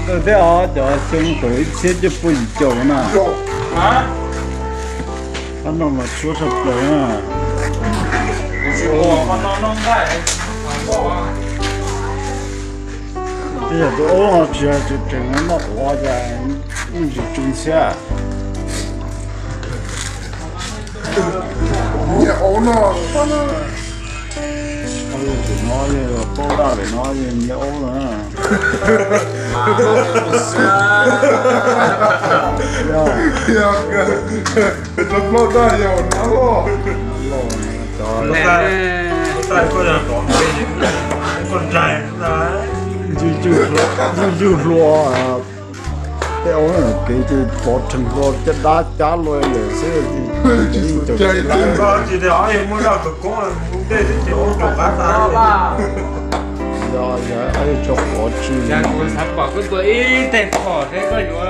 有的啊，叫生回去就不久呢。啊？他弄了说是本啊。我弄开，这些都偶尔去就整那花在，你就挣钱。你熬呢？还有这哪里包大的哪里你熬呢？呀个，这老大要拿了。我在个人搞，我在哪？就说啊，แต่เอาเนี่ยเกจิปอดถึงก็จะด่าจ้าลอยเลยเสียจริงจะ 我记得俺也没那个工，对对对，我做干啥？ อย่าไอ้เจ้าหัวชื่อ Yang gue sampah gue itu kok, saya kok juga